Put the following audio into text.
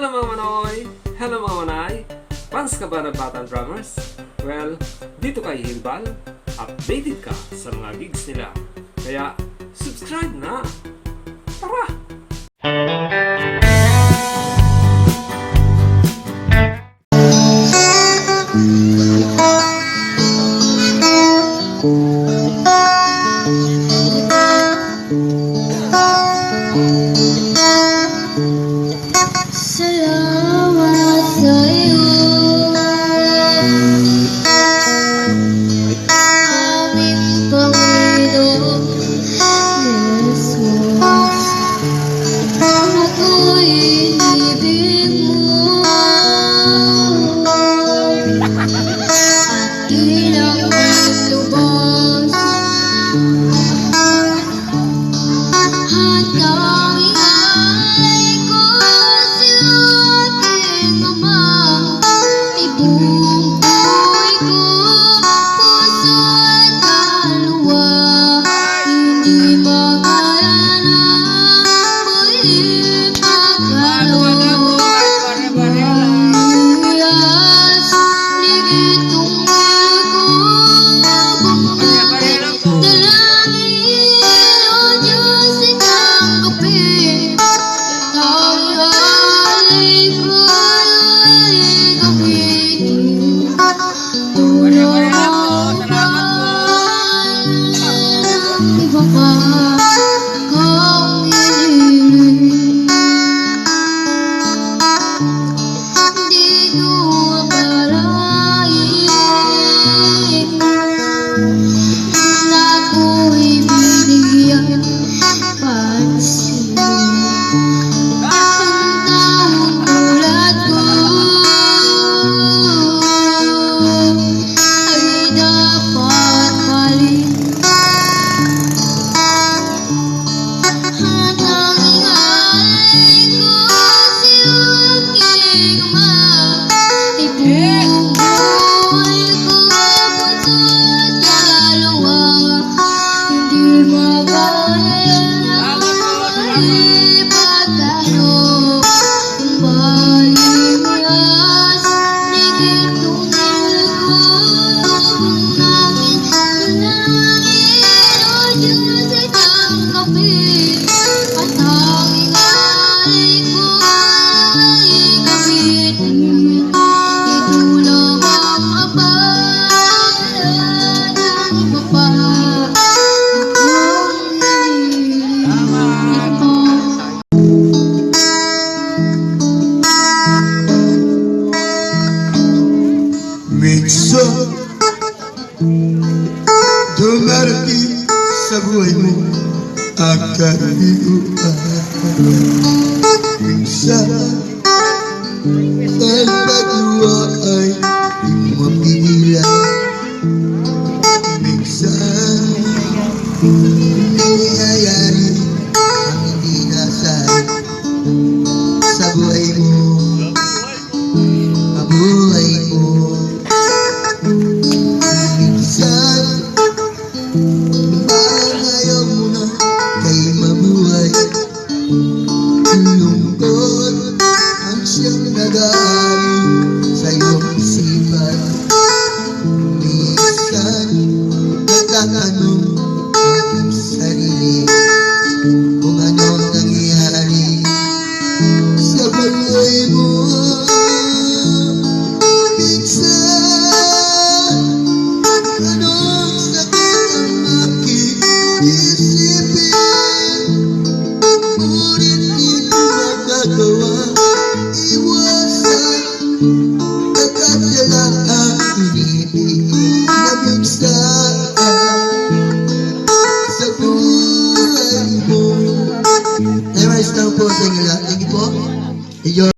Hello mga manoy! Hello mga manay! Fans ka ba ng Batang Drummers? Well, dito kay Himbal, updated ka sa mga gigs nila. Kaya, subscribe na! Tara! Salamat sa'yo, aming Panginoon Jesus. Ako'y inibig mo at di lang lubos. At tanging alay ko sa'yo, aking Ama. Ibuong buhay ko, puso at kaluluwa, hindi magkalanang mo'y pagkaloob. Mahiyas, ligid kong igong bumangin. Dalangin, O Diyos, itanggapin. Tanging alay ko ay gamitin. Tulungan ng iba pa kang hinihiling. Di ko akalain na ako'y binigyan pansin. Ang taong tulad ko ay dapat palit. At tanging alay ko sa'yo, aking Ama. Ibuong buhay ko, puso at kaluluwa, hindi magkalanang mo'y pagkaloob. Mahiyas, ligid kong igong bumangin. Dalangin, O Diyos, itanggapin. At tanging alay ko ay gamitin. Itulang ang abalan ng iba pa akong hinihiling. Minsan, dumarating sa buhay mo ang kaliuan. Minsan, ang pagluwa ay di mo mapigilan. Minsan, nangyayari ang hindi inasahan sa buhay mo. Mabuhay mo. Minsan, parang ayaw mo na kay mabuhay. Lungkot ang siyang nag-aari sa iyong isipan. Minsan, nagtatanong ang sarili kung anong nangyayari sa buhay mo. Minsan, anong sakit ang aking isipin? Ngunit di ko magagawa iwasan. Nagkatila ang inibig na minsan sa buhay mo. Memorize lang po sa inyo lahat. Thank you po. Enjoy.